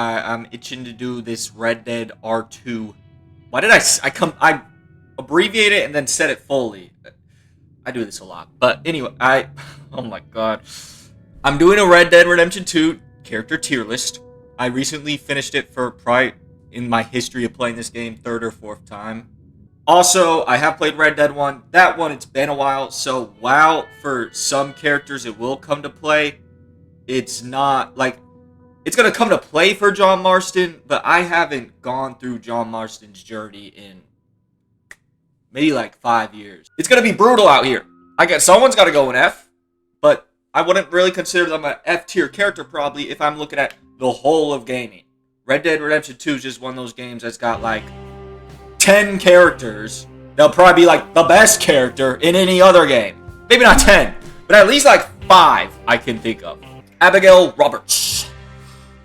I'm itching to do this Red Dead R2. Why did I abbreviate it and then said it fully. I do this a lot. But anyway, oh my god. I'm doing a Red Dead Redemption 2 character tier list. I recently finished it for probably in my history of playing this game, third or fourth time. Also, I have played Red Dead 1. That one, it's been a while. So while for some characters it will come to play, it's not like it's going to come to play for John Marston, but I haven't gone through John Marston's journey in maybe like 5 years. It's going to be brutal out here. I guess someone's got to go in F, but I wouldn't really consider them an F tier character probably if I'm looking at the whole of gaming. Red Dead Redemption 2 is just one of those games that's got like 10 characters. They'll probably be like the best character in any other game. Maybe not 10, but at least like 5 I can think of. Abigail Roberts.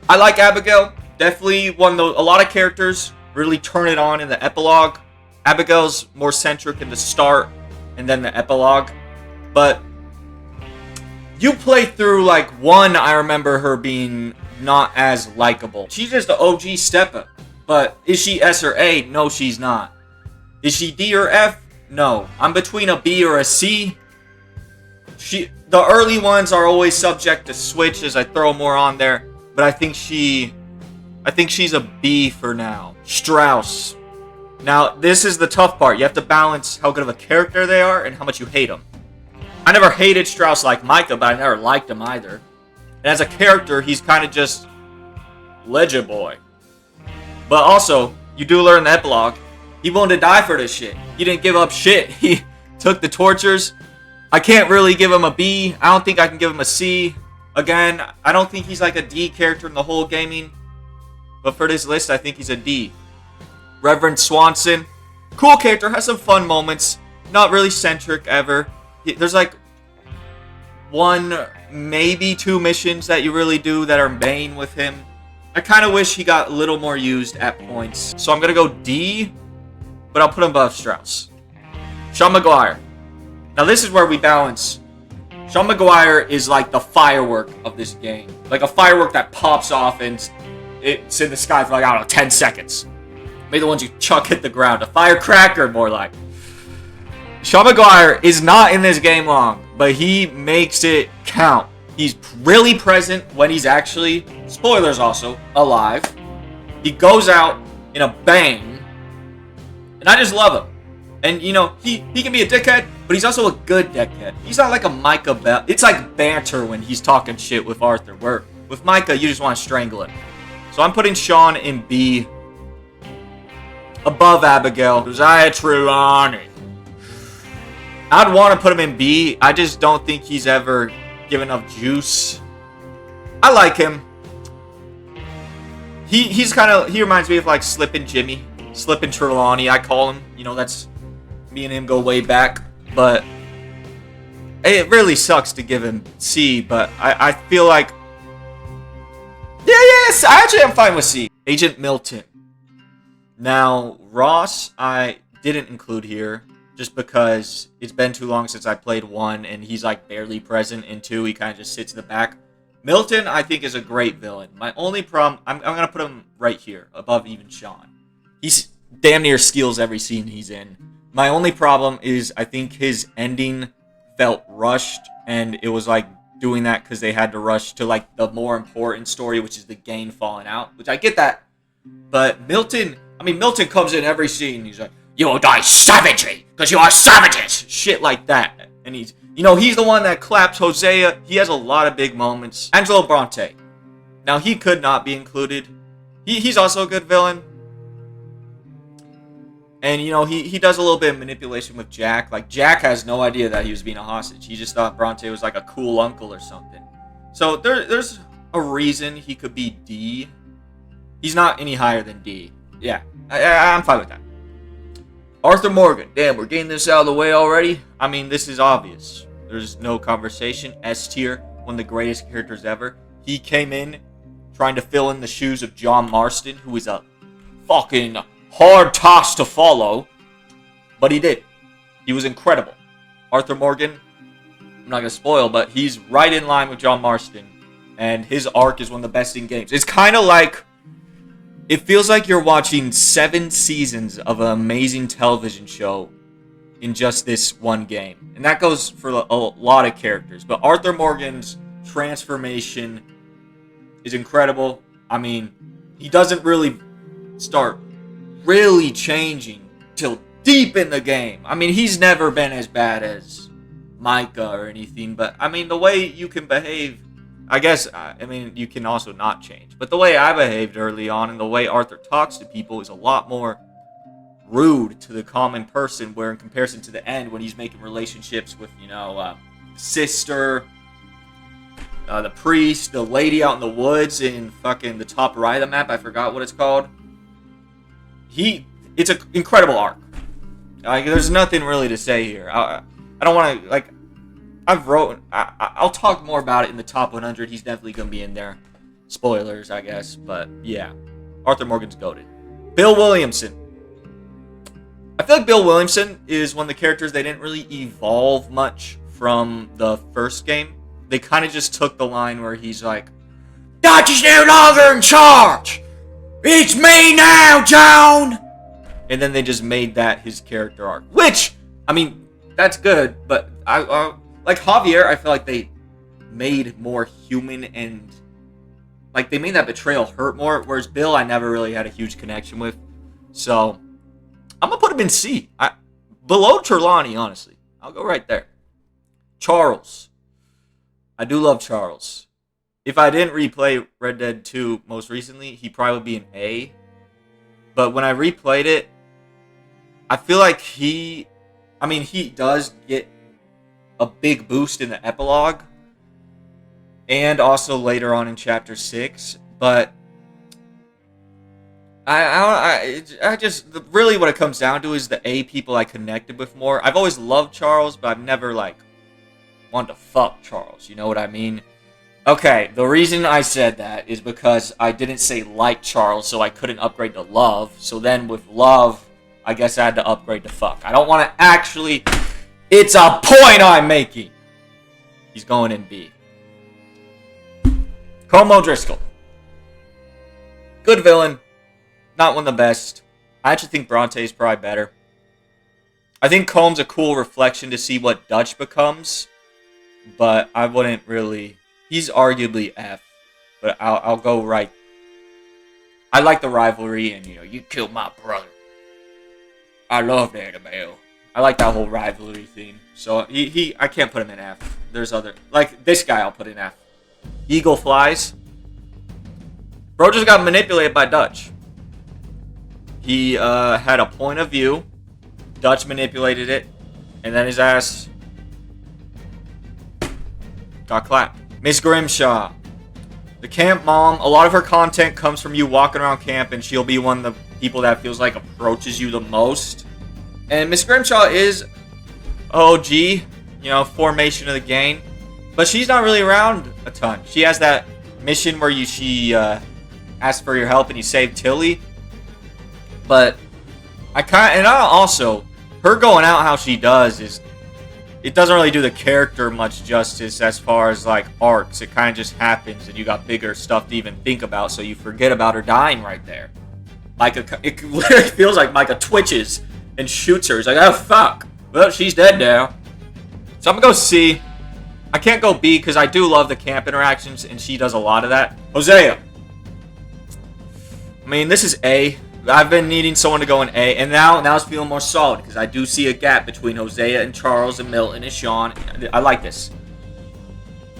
I like Abigail. Definitely one of those. A lot of characters really turn it on in the epilogue. Abigail's more centric in the start and then the epilogue. But you play through like 1, I remember her being not as likable. She's just the OG stepper. But is she S or A? No, she's not. Is she D or F? No. I'm between a B or a C. The early ones are always subject to switch as I throw more on there. But I think she's a B for now. Strauss. Now, this is the tough part. You have to balance how good of a character they are and how much you hate them. I never hated Strauss like Micah, but I never liked him either. And as a character, he's kind of just Legend Boy. But also, you do learn the epilogue. He wanted to die for this shit. He didn't give up shit. He took the tortures. I can't really give him a B. I don't think I can give him a C. Again, I don't think he's like a D character in the whole gaming. But for this list, I think he's a D. Reverend Swanson. Cool character. Has some fun moments. Not really centric ever. There's like 1, maybe 2 missions that you really do that are main with him. I kind of wish he got a little more used at points. So I'm going to go D. But I'll put him above Strauss. Sean McGuire. Now this is where we balance. Sean McGuire is like the firework of this game. Like a firework that pops off and it's in the sky for like, I don't know, 10 seconds. Maybe the ones you chuck hit the ground. A firecracker, more like. Sean McGuire is not in this game long, but he makes it count. He's really present when he's actually, spoilers also, alive. He goes out in a bang. And I just love him. And, you know, he can be a dickhead, but he's also a good dickhead. He's not like a Micah Bell. It's like banter when he's talking shit with Arthur, where with Micah, you just want to strangle him. So I'm putting Sean in B. Above Abigail. Josiah Trelawney. I'd want to put him in B. I just don't think he's ever given enough juice. I like him. He reminds me of like Slippin' Jimmy. Slippin' Trelawney, I call him. You know, that's... Me and him go way back, but it really sucks to give him C, but I feel like... Yes, actually I'm fine with C. Agent Milton. Now, Ross, I didn't include here, just because it's been too long since I played 1, and he's like barely present in 2, he kind of just sits in the back. Milton, I think, is a great villain. My only problem, I'm going to put him right here, above even Sean. He's damn near steals every scene he's in. My only problem is I think his ending felt rushed, and it was like doing that because they had to rush to like the more important story, which is the gang falling out, which I get that. But Milton comes in every scene. He's like, you will die savagely because you are savages. Shit like that. And he's the one that claps Hosea. He has a lot of big moments. Angelo Bronte. Now he could not be included. He's also a good villain. And, you know, he does a little bit of manipulation with Jack. Like, Jack has no idea that he was being a hostage. He just thought Bronte was like a cool uncle or something. So there's a reason he could be D. He's not any higher than D. Yeah, I'm fine with that. Arthur Morgan. Damn, we're getting this out of the way already. I mean, this is obvious. There's no conversation. S tier, one of the greatest characters ever. He came in trying to fill in the shoes of John Marston, who is a fucking... hard task to follow, but he did. He was incredible. Arthur Morgan, I'm not going to spoil, but he's right in line with John Marston, and his arc is one of the best in games. It's kind of like It feels like you're watching 7 seasons of an amazing television show in just this one game. And that goes for a lot of characters. But Arthur Morgan's transformation is incredible. I mean, he doesn't really start really changing till deep in the game. I mean, he's never been as bad as Micah or anything. But, I mean, the way you can behave, I guess, I mean, you can also not change. But the way I behaved early on and the way Arthur talks to people is a lot more rude to the common person, where in comparison to the end when he's making relationships with, sister, the priest, the lady out in the woods in fucking the top right of the map, I forgot what it's called. It's an incredible arc. Like, there's nothing really to say here. I don't want to, like, I'll talk more about it in the top 100. He's definitely going to be in there. Spoilers, I guess, but yeah. Arthur Morgan's goated. Bill Williamson. I feel like Bill Williamson is one of the characters they didn't really evolve much from the first game. They kind of just took the line where he's like, Dutch is no longer in charge! It's me now, John! And then they just made that his character arc. Which, I mean, that's good, but I like Javier, I feel like they made more human and, like, they made that betrayal hurt more, whereas Bill I never really had a huge connection with. So I'm going to put him in C. Below Trelawney, honestly. I'll go right there. Charles. I do love Charles. If I didn't replay Red Dead 2 most recently, he'd probably be an A. But when I replayed it, I feel like he does get a big boost in the epilogue. And also later on in Chapter 6. But I just, really what it comes down to is the A people I connected with more. I've always loved Charles, but I've never, like, wanted to fuck Charles. You know what I mean? Okay, the reason I said that is because I didn't say like Charles, so I couldn't upgrade to love. So then with love, I guess I had to upgrade to fuck. I don't want to actually... It's a point I'm making! He's going in B. Como Driscoll. Good villain. Not one of the best. I actually think Bronte's probably better. I think Comb's a cool reflection to see what Dutch becomes. But I wouldn't really... He's arguably F. But I'll go right. I like the rivalry and, you killed my brother. I love Annabelle. I like that whole rivalry theme. So I can't put him in F. There's other... Like, this guy I'll put in F. Eagle flies. Bro just got manipulated by Dutch. He had a point of view. Dutch manipulated it. And then his ass got clapped. Miss Grimshaw. The camp mom. A lot of her content comes from you walking around camp, and she'll be one of the people that feels like approaches you the most. And Miss Grimshaw is OG, formation of the game. But she's not really around a ton. She has that mission where she asks for your help and you save Tilly. But also, her going out how she does is, it doesn't really do the character much justice as far as, like, arcs. It kind of just happens and you got bigger stuff to even think about, so you forget about her dying right there. It literally feels like Micah twitches and shoots her. He's like, oh, fuck. Well, she's dead now. So I'm going to go C. I can't go B because I do love the camp interactions, and she does a lot of that. Hosea. I mean, this is A. I've been needing someone to go in A, and now it's feeling more solid because I do see a gap between Hosea and Charles and Milton and Sean. I like this.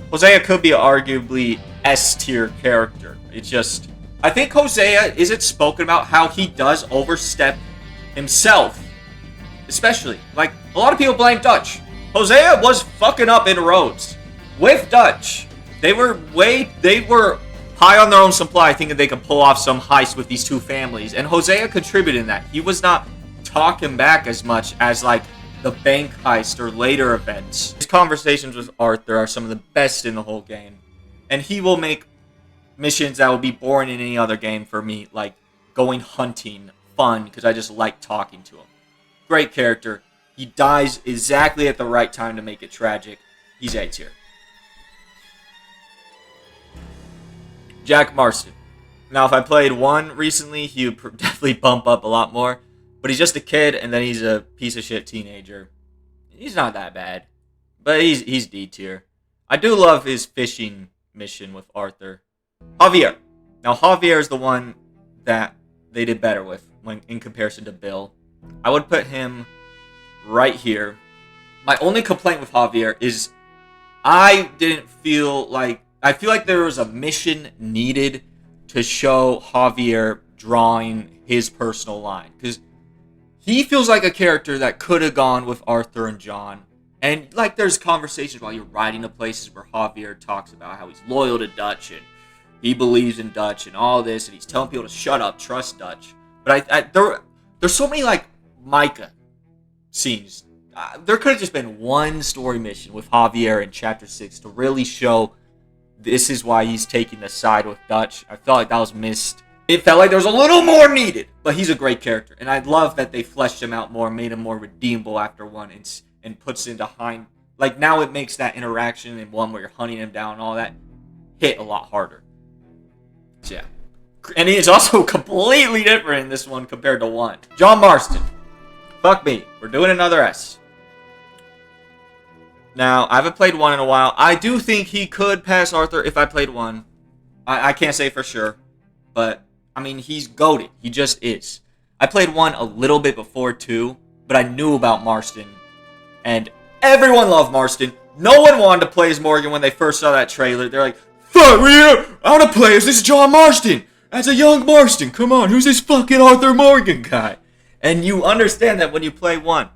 Hosea could be an arguably S-tier character. It's just... I think Hosea isn't spoken about how he does overstep himself. Especially. Like, a lot of people blame Dutch. Hosea was fucking up in roads. With Dutch. They were high on their own supply, thinking they could pull off some heist with these two families. And Hosea contributed in that. He was not talking back as much as, like, the bank heist or later events. His conversations with Arthur are some of the best in the whole game. And he will make missions that will be boring in any other game for me, like going hunting, fun, because I just like talking to him. Great character. He dies exactly at the right time to make it tragic. He's A tier. Jack Marston. Now, if I played 1 recently, he would definitely bump up a lot more. But he's just a kid, and then he's a piece of shit teenager. He's not that bad, but he's D tier. I do love his fishing mission with Arthur. Javier. Now, Javier is the one that they did better with when in comparison to Bill. I would put him right here. My only complaint with Javier is I feel like there was a mission needed to show Javier drawing his personal line, because he feels like a character that could have gone with Arthur and John. And like there's conversations while you're riding to places where Javier talks about how he's loyal to Dutch and he believes in Dutch and all this, and he's telling people to shut up, trust Dutch. But there's so many like Micah scenes. There could have just been one story mission with Javier in Chapter 6 to really show this is why he's taking the side with Dutch. I felt like that was missed. It felt like there was a little more needed, but he's a great character. And I love that they fleshed him out more, made him more redeemable after 1, and puts into hind. Like now it makes that interaction in 1 where you're hunting him down and all that hit a lot harder. So, yeah. And he is also completely different in this one compared to 1. John Marston. Fuck me. We're doing another S. Now, I haven't played 1 in a while. I do think he could pass Arthur if I played 1. I can't say for sure. But, I mean, he's goated. He just is. I played 1 a little bit before 2. But I knew about Marston. And everyone loved Marston. No one wanted to play as Morgan when they first saw that trailer. They're like, fuck yeah, I want to play as this John Marston. As a young Marston. Come on, who's this fucking Arthur Morgan guy? And you understand that when you play 1.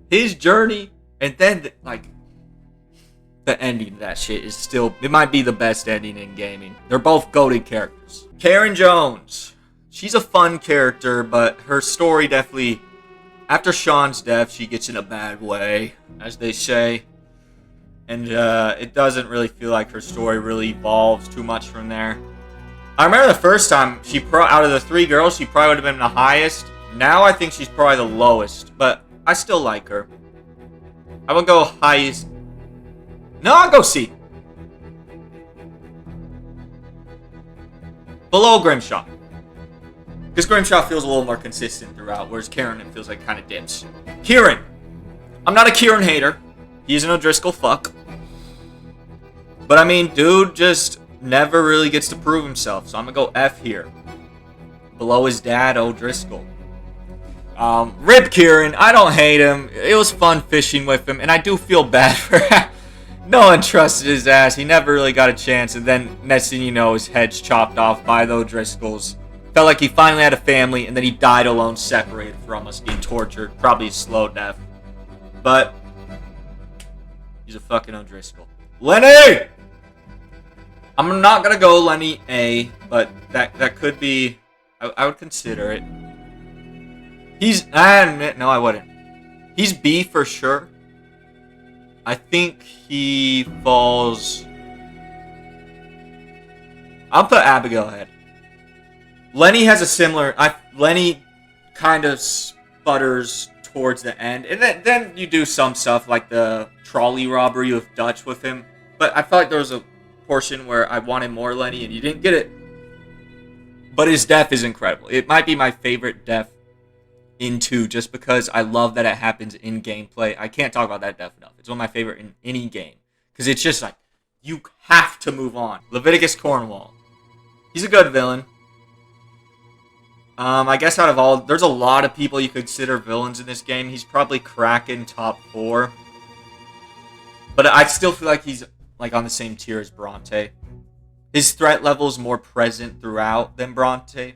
His journey, and then, the ending of that shit is still, it might be the best ending in gaming. They're both goated characters. Karen Jones. She's a fun character, but her story definitely, after Sean's death, she gets in a bad way, as they say. And it doesn't really feel like her story really evolves too much from there. I remember the first time, out of the 3 girls, she probably would have been the highest. Now I think she's probably the lowest, but I still like her. I would go highest. No, I'll go C. Below Grimshaw. Because Grimshaw feels a little more consistent throughout, whereas Kieran, it feels like kind of dips. Kieran. I'm not a Kieran hater. He's an O'Driscoll fuck. But I mean, dude just never really gets to prove himself, so I'm going to go F here. Below his dad, O'Driscoll. Rip Kieran. I don't hate him. It was fun fishing with him, and I do feel bad for him. No one trusted his ass. He never really got a chance, and then next thing you know, his head's chopped off by the O'Driscolls. Felt like he finally had a family, and then he died alone, separated from us, being tortured. Probably a slow death. But he's a fucking O'Driscoll. Lenny! I'm not gonna go Lenny A, but that could be. I would consider it. No, I wouldn't. He's B for sure. I think he falls. I'll put Abigail ahead. Lenny has a similar. Lenny kind of sputters towards the end, and then you do some stuff like the trolley robbery with Dutch with him. But I felt like there was a portion where I wanted more Lenny, and you didn't get it. But his death is incredible. It might be my favorite death in 2, just because I love that it happens in gameplay. I can't talk about that death enough. It's one of my favorite in any game. Because it's just like, you have to move on. Leviticus Cornwall. He's a good villain. I guess out of all, there's a lot of people you consider villains in this game. He's probably cracking top 4. But I still feel like he's like on the same tier as Bronte. His threat level is more present throughout than Bronte.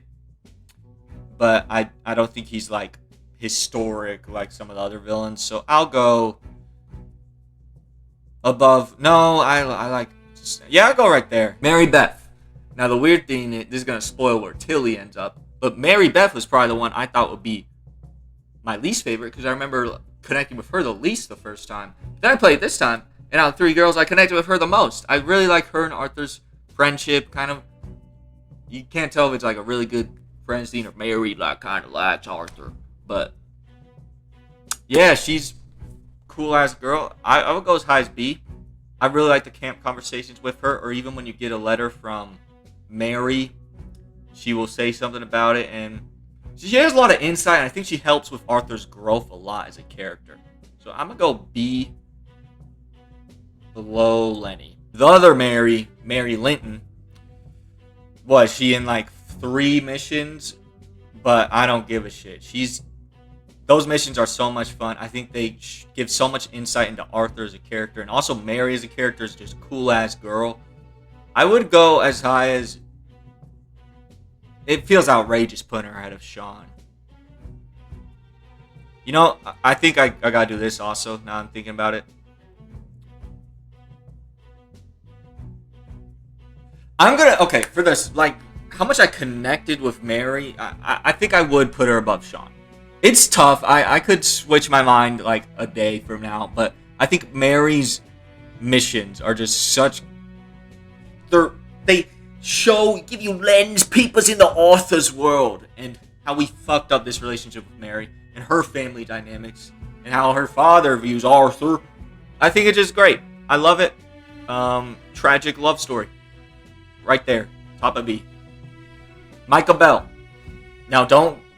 But I don't think he's like historic like some of the other villains. So I'll go above. No, I like. Yeah, I'll go right there. Mary Beth. Now the weird thing, this is gonna spoil where Tilly ends up. But Mary Beth was probably the one I thought would be my least favorite, because I remember connecting with her the least the first time. Then I played this time, and out of 3 girls, I connected with her the most. I really like her and Arthur's friendship. Kind of, you can't tell if it's like a really good friend scene or Mary like kind of likes Arthur. But yeah, she's cool ass girl. I would go as high as B. I really like the camp conversations with her, or even when you get a letter from Mary she will say something about it, and she has a lot of insight, and I think she helps with Arthur's growth a lot as a character. So I'm gonna go B below Lenny. The other Mary Linton, was she in like 3 missions? But I don't give a shit. Those missions are so much fun. I think they give so much insight into Arthur as a character, and also Mary as a character is just cool ass girl. I would go as high as, it feels outrageous putting her ahead of Sean. You know, I think I gotta do this also. Now I'm thinking about it. I'm gonna, okay, for this, like, how much I connected with Mary, I think I would put her above Sean. It's tough. I could switch my mind like a day from now, but I think Mary's missions are just such, they give you lens peepers in the Arthur's world, and how we fucked up this relationship with Mary and her family dynamics, and how her father views Arthur. I think it's just great. I love it. Tragic love story. Right there. Top of B. Michael Bell. Now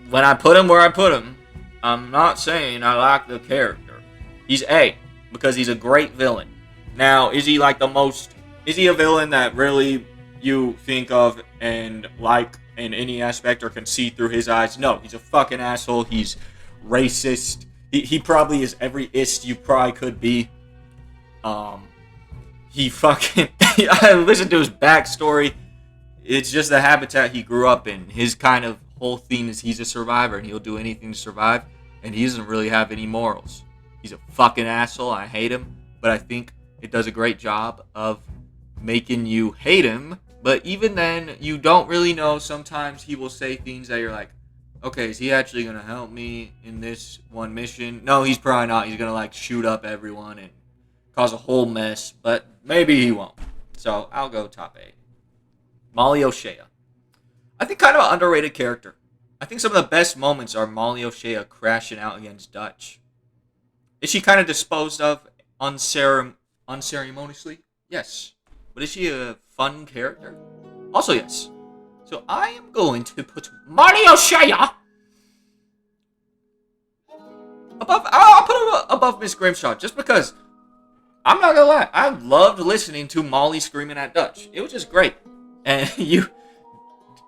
when I put him where I put him, I'm not saying I like the character. He's A, because he's a great villain. Now, is he a villain that really you think of and like in any aspect or can see through his eyes? No, he's a fucking asshole. He's racist. He probably is every ist you probably could be. He fucking, I listened to his backstory. It's just the habitat he grew up in. His kind of whole theme is he's a survivor and he'll do anything to survive. And he doesn't really have any morals. He's a fucking asshole. I hate him. But I think it does a great job of making you hate him. But even then, you don't really know. Sometimes he will say things that you're like, okay, is he actually going to help me in this one mission? No, he's probably not. He's going to like shoot up everyone and cause a whole mess. But maybe he won't. So I'll go top 8. Molly O'Shea. I think kind of an underrated character. I think some of the best moments are Molly O'Shea crashing out against Dutch. Is she kind of disposed of unceremoniously? Yes. But is she a fun character? Also yes. So I am going to put Molly O'Shea above. I'll put her above Miss Grimshaw just because. I'm not gonna lie. I loved listening to Molly screaming at Dutch. It was just great. And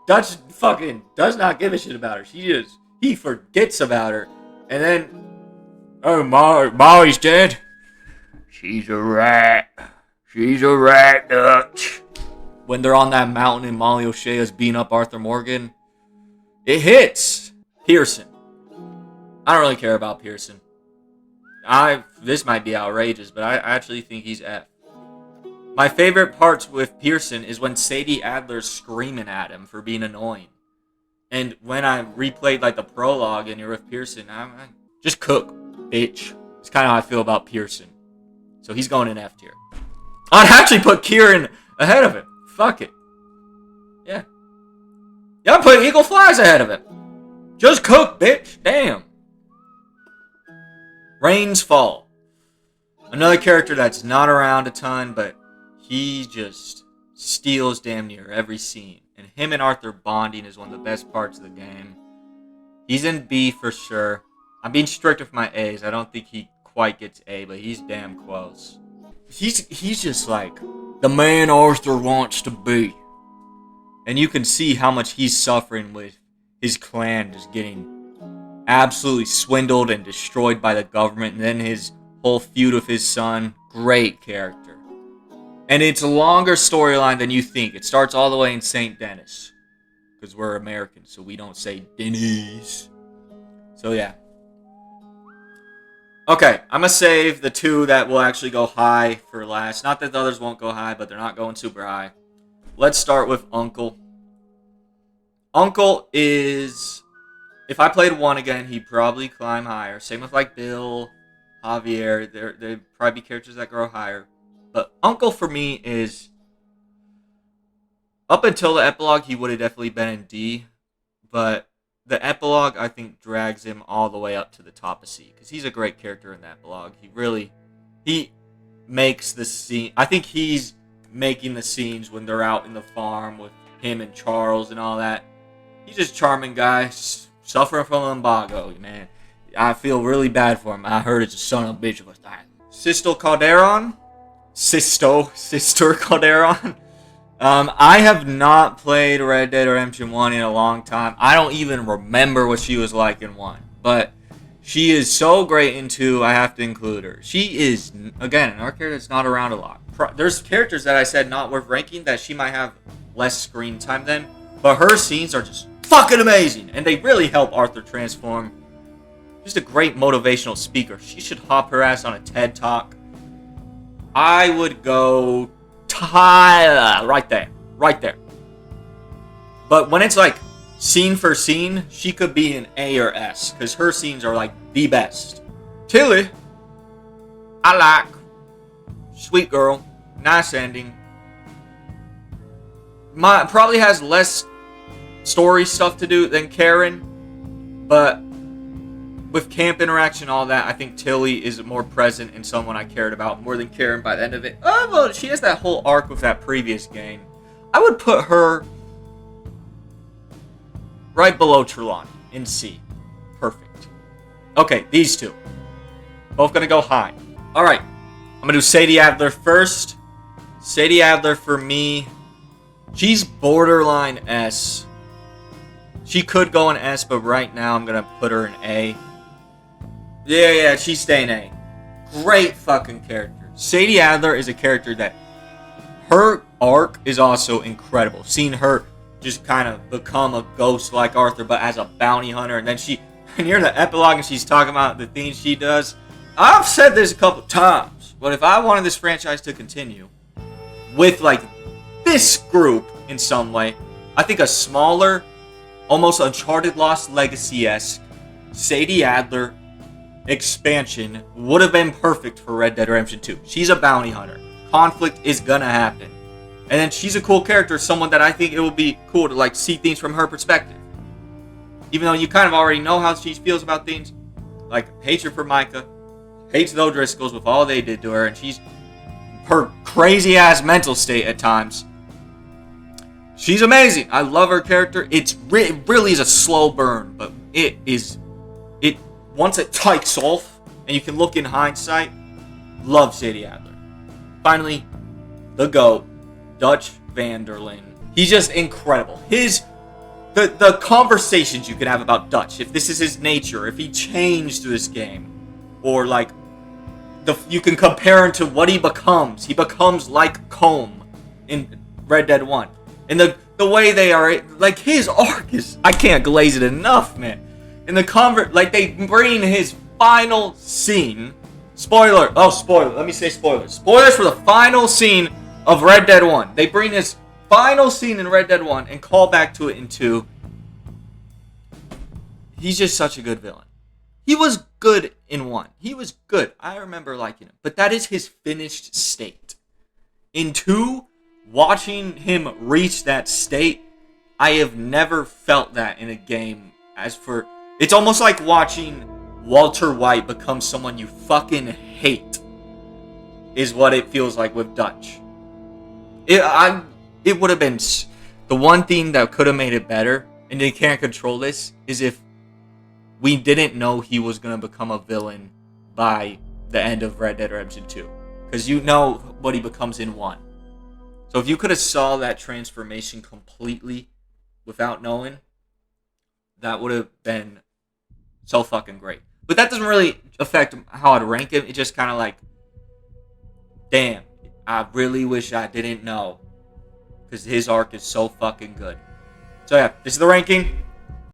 Dutch fucking does not give a shit about her. He forgets about her. And then, oh, Molly's dead. She's a rat. She's a rat, Dutch. When they're on that mountain and Molly O'Shea is beating up Arthur Morgan, it hits. Pearson. I don't really care about Pearson. This might be outrageous, but I actually think he's F. My favorite parts with Pearson is when Sadie Adler's screaming at him for being annoying. And when I replayed like the prologue and you're with Pearson, I just cook, bitch. It's kind of how I feel about Pearson. So he's going in F tier. I'd actually put Kieran ahead of him. Fuck it. Yeah. Yeah, I'm putting Eagle Flies ahead of him. Just cook, bitch. Damn. Rains Fall. Another character that's not around a ton, but he just steals damn near every scene. And him and Arthur bonding is one of the best parts of the game. He's in B for sure. I'm being strict with my A's. I don't think he quite gets A, but he's damn close. He's just like the man Arthur wants to be. And you can see how much he's suffering with his clan just getting absolutely swindled and destroyed by the government. And then his whole feud with his son. Great character. And it's a longer storyline than you think. It starts all the way in St. Denis. Because we're Americans, so we don't say Denny's. So yeah. Okay, I'm going to save the 2 that will actually go high for last. Not that the others won't go high, but they're not going super high. Let's start with Uncle. Uncle is... If I played 1 again, he'd probably climb higher. Same with like Bill, Javier. There'd probably be characters that grow higher. But Uncle for me is... Up until the epilogue, he would have definitely been in D. But the epilogue, I think, drags him all the way up to the top of C. Because he's a great character in the epilogue. He makes the scene... I think he's making the scenes when they're out in the farm with him and Charles and all that. He's just a charming guy, suffering from lumbago, man. I feel really bad for him. I heard it's a son of a bitch of a time. Sister Calderon? Sister Calderon? I have not played Red Dead Redemption 1 in a long time. I don't even remember what she was like in 1. But she is so great in 2, I have to include her. She is, again, an character that's not around a lot. There's characters that I said not worth ranking that she might have less screen time than. But her scenes are just fucking amazing. And they really help Arthur transform. Just a great motivational speaker. She should hop her ass on a TED Talk. I would go Tyler. Right there. But when it's like scene for scene, she could be an A or S. Because her scenes are like the best. Tilly. I like. Sweet girl. Nice ending. Probably has less story stuff to do than Karen. But with camp interaction and all that, I think Tilly is more present and someone I cared about more than Karen by the end of it. Oh, well, she has that whole arc with that previous game. I would put her right below Trelawney in C. Perfect. Okay, these two. Both gonna go high. Alright, I'm gonna do Sadie Adler first. Sadie Adler for me, she's borderline S. She could go in S, but right now I'm gonna put her in A. Yeah, she's staying A. Great fucking character. Sadie Adler is a character that her arc is also incredible. Seeing her just kind of become a ghost like Arthur, but as a bounty hunter, and then near the epilogue, and she's talking about the things she does. I've said this a couple times, but if I wanted this franchise to continue with like this group in some way, I think a smaller, almost Uncharted Lost Legacy-esque Sadie Adler expansion would have been perfect for Red Dead Redemption 2. She's a bounty hunter. Conflict is gonna happen. And then she's a cool character, someone that I think it would be cool to like see things from her perspective. Even though you kind of already know how she feels about things. Like hatred for Micah, hates the O'Driscolls with all they did to her, and her crazy ass mental state at times. She's amazing. I love her character. It really is a slow burn, but once it takes off, and you can look in hindsight, love Sadie Adler. Finally, the GOAT, Dutch Vanderlyn. He's just incredible. The conversations you can have about Dutch, if this is his nature, if he changed through this game, or like, you can compare him to what he becomes. He becomes like Combe in Red Dead 1. And the way they are, like, his arc is, I can't glaze it enough, man. In the like, they bring his final scene. Spoiler. Let me say spoilers. Spoilers for the final scene of Red Dead 1. They bring his final scene in Red Dead 1 and call back to it in 2. He's just such a good villain. He was good in 1. He was good. I remember liking him. But that is his finished state. In 2, watching him reach that state, I have never felt that in a game. It's almost like watching Walter White become someone you fucking hate, is what it feels like with Dutch. It would have been the one thing that could have made it better, and they can't control this, is if we didn't know he was going to become a villain by the end of Red Dead Redemption 2. Because you know what he becomes in 1. So if you could have saw that transformation completely without knowing, that would have been so fucking great. But that doesn't really affect how I'd rank him. It's just kind of like, damn, I really wish I didn't know. Because his arc is so fucking good. So yeah, this is the ranking.